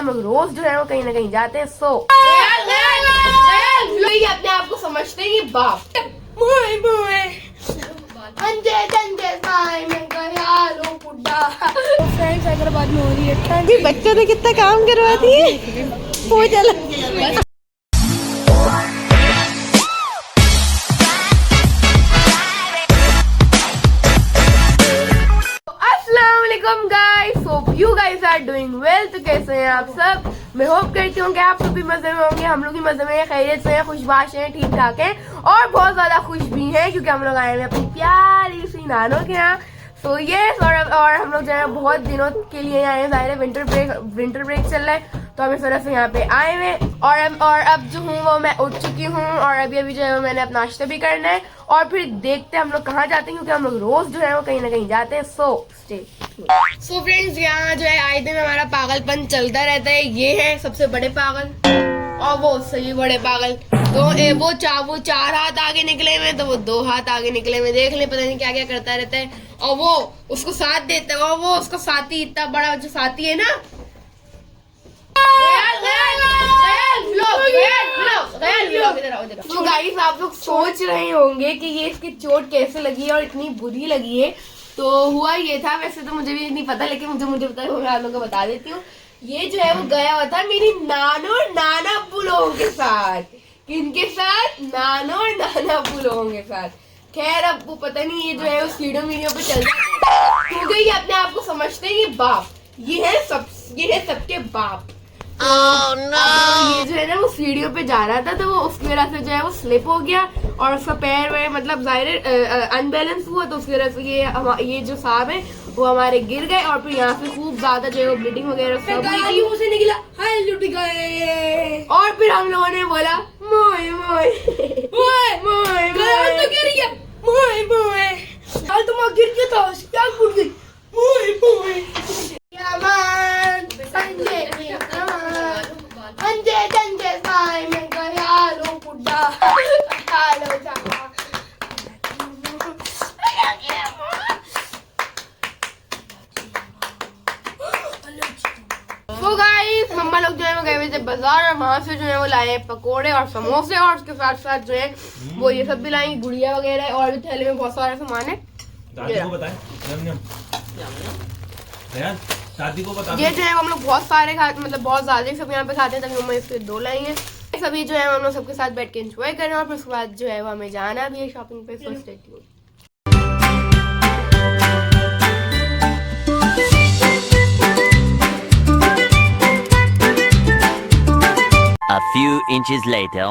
हम लोग रोज जो है वो कहीं ना कहीं जाते हैं। सो अपने आप को समझते हैं बाप। फ्रेंड्स हैदराबाद में हो रही है ठंड। बच्चों ने कितना काम करवा दिए। वो चला अस्सलामुअलैकुम guys, hope you guys are doing well. तो कैसे हैं आप सब? मैं होप करती हूँ कि आप सब भी मजे में होंगे। हम लोग भी मजे में हैं, खैरियत से हैं, खुशबाश हैं, ठीक ठाक हैं और बहुत ज्यादा खुश भी हैं क्योंकि हम लोग आए हैं अपनी प्यारी सी नानों के यहाँ। सो यस, और हम लोग जो है बहुत दिनों के लिए आए हैं। ज़ाहिर है विंटर ब्रेक चल रहा है तो हम इस वजह से यहाँ पे आए हुए। और अब जो हूँ वो मैं उठ चुकी हूँ और अभी जो है मैंने अपना नाश्ता भी करना है और फिर देखते हैं हम लोग कहाँ जाते हैं क्योंकि हम लोग रोज जो है वो कहीं ना कहीं जाते हैं। सो फ्रेंड्स, यहाँ जो है आए दिन हमारा पागलपन चलता रहता है। ये है सबसे बड़े पागल और वो सही बड़े पागल। तो वो चार हाथ आगे निकले हुए तो वो 2 हाथ आगे निकले हुए। देख ले, पता नहीं क्या क्या करता रहता है। और वो उसको साथ देता है और वो उसका साथी, इतना बड़ा जो साथी है ना। तो गाइस, आप लोग सोच रहे होंगे कि ये इसकी चोट कैसे लगी है और इतनी बुरी लगी है। तो हुआ ये था, वैसे तो मुझे भी नहीं पता लेकिन मुझे पता है, मैं आप लोगों को बता देती हूँ। ये जो है वो गया हुआ था मेरी नानो और नाना अब्बू लोगों के साथ। किनके साथ? नानो और नाना अब्बू लोगों के साथ। खैर अब्बू पता नहीं ये जो है वो सीढ़ियों पे चल जाते क्योंकि ये अपने आप को समझते हैं बाप। ये है सबके बाप। Oh, no. ये जो है ना वो सीढ़ियों पे जा रहा था तो वो उसकी वजह से जो है वो स्लिप हो गया और उसका पैर में मतलब जाहिर अनबैलेंस हुआ तो उसकी वजह से ये जो साहब है वो हमारे गिर गए और फिर यहाँ से खूब ज्यादा जो है वो ब्लीडिंग वगैरह सब हुई थी। निकला हाय लुट गए। और फिर हम लोगों ने बोला मोए मोए मोए तो गिर गया मोए मोए। कल तुम गिर गया था क्या फूट गई मोए मोए। तो गाइस, मम्मा लोग जो है वो गए हुए थे बाजार और वहाँ से जो है वो लाए पकोड़े और समोसे और उसके साथ साथ जो है वो ये सब भी लाएंगे, गुड़िया वगैरह और भी थैले में बहुत सारा सामान है। दादी को बताएं। दादी को बता। ये जो है हम लोग बहुत सारे मतलब बहुत ज्यादा सब यहाँ पे खाते हैं, तभी मम्मा इसके 2 लाई हैं। सभी जो है हम लोग सबके साथ बैठ के एंजॉय करें और फिर उसके बाद जो है वो हमें जाना भी है शॉपिंग पे। So stay tuned. A few inches later.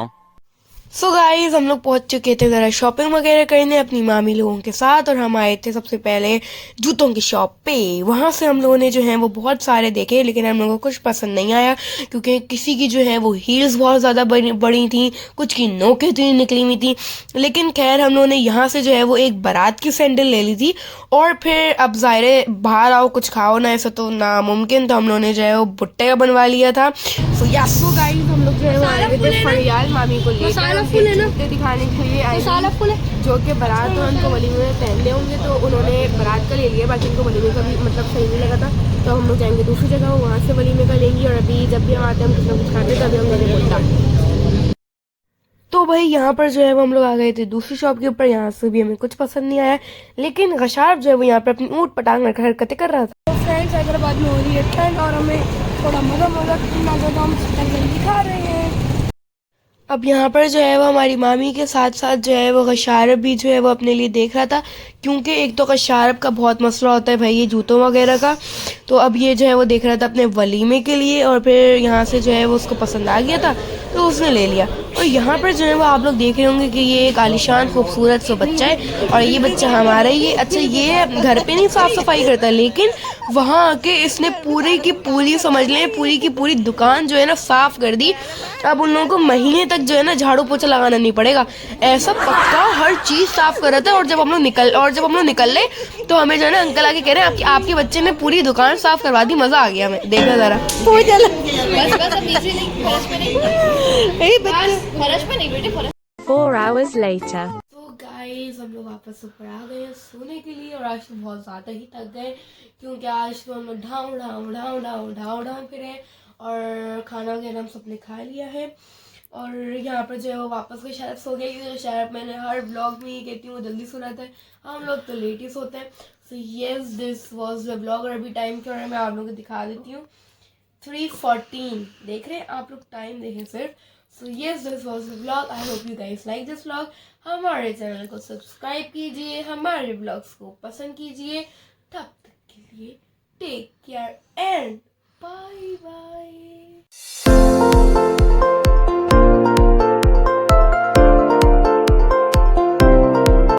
So guys, हम लोग पहुंच चुके थे जरा शॉपिंग वगैरह करने अपनी मामी लोगों के साथ और हम आए थे सबसे पहले जूतों की शॉप पे। वहां से हम लोगों ने जो है वो बहुत सारे देखे लेकिन हम लोगों को कुछ पसंद नहीं आया क्योंकि किसी की जो है वो हील्स बहुत ज़्यादा बड़ी थी, कुछ की नोकें थी निकली हुई थी। लेकिन खैर हम लोगों ने यहाँ से जो है वो एक बारात की सैंडल ले ली थी और फिर अब ज़ाहिर बाहर आओ कुछ खाओ ना, ऐसा तो नामुमकिन, तो हम लोगों ने जो है वो भुट्टे का बनवा लिया था। सो गाइज, हम लोग जो है वो आए थे फरियाल मामी को लेकर जूते दिखाने के लिए आए जो कि बारात में उनको वलीमे में पहनने होंगे तो उन्होंने बारात का ले लिया, बाकी उनको वलीमे का भी मतलब सही नहीं लगा था तो हम लोग जाएंगे दूसरी जगह, वहाँ से वलीमे का लेंगे। और अभी जब भी हम आते हैं हम कुछ ना कुछ खाते हैं तभी हम लेने बोलता। तो भाई यहाँ पर जो है वो हम लोग आ गए थे दूसरी शॉप के ऊपर। यहाँ से भी हमें कुछ पसंद नहीं आया लेकिन गशाब जो है वो यहाँ पर अपनी ऊँट पटांग रखकर हरकतें कर रहा था। तो फ्रेंड्स हैदराबाद में हो रही है ठंड और हमें थोड़ा मजा हम दिखा रहे हैं। अब यहाँ पर जो है वो हमारी मामी के साथ साथ जो है वो गशारब भी जो है वो अपने लिए देख रहा था क्योंकि एक तो गशारब का बहुत मसला होता है भाई ये जूतों वगैरह का। तो अब ये जो है वो देख रहा था अपने वलीमे के लिए और फिर यहाँ से जो है वो उसको पसंद आ गया था तो उसने ले लिया। और यहाँ पर जो है वो आप लोग देख रहे होंगे कि ये एक आलिशान खूबसूरत सा बच्चा है और ये बच्चा हमारा ही है। अच्छा, ये घर पे नहीं साफ सफाई करता लेकिन वहाँ आके इसने पूरी की पूरी समझ लें पूरी की पूरी दुकान जो है ना साफ कर दी। अब उन लोगों को महीने तक जो है ना झाड़ू पोछा लगाना नहीं पड़ेगा, ऐसा पक्का हर चीज साफ कर रहा था। और जब हम लोग निकल ले तो हमें जो है ना अंकल आके कह रहे हैं आपके बच्चे ने पूरी दुकान साफ करवा दी, मजा आ गया हमें। देखा जरा वो चला4 hours later. तो गाइस, हम लोग वापस ऊपर आ गए सोने के लिए और आज तो बहुत ज़्यादा ही थक गए क्योंकि आज तो हम लोग ढाऊ फिरे और खाना वगैरह हम सबने खा लिया है। और यहाँ पर जो है वो वापस से शायद सो गई, क्योंकि शायद मैंने हर ब्लॉग में ये कहती हूँ वो जल्दी सो रहता है, हम लोग तो लेट ही सोते हैं। So yes, this was the blog. और अभी टाइम के बारे में आप लोगों को दिखा देती हूँ, 3:14 देख रहे हैं आप लोग, टाइम देखें सिर्फ। So yes, this was the blog. I hope you guys like this blog. हमारे चैनल को सब्सक्राइब कीजिए, हमारे ब्लॉग्स को पसंद कीजिए।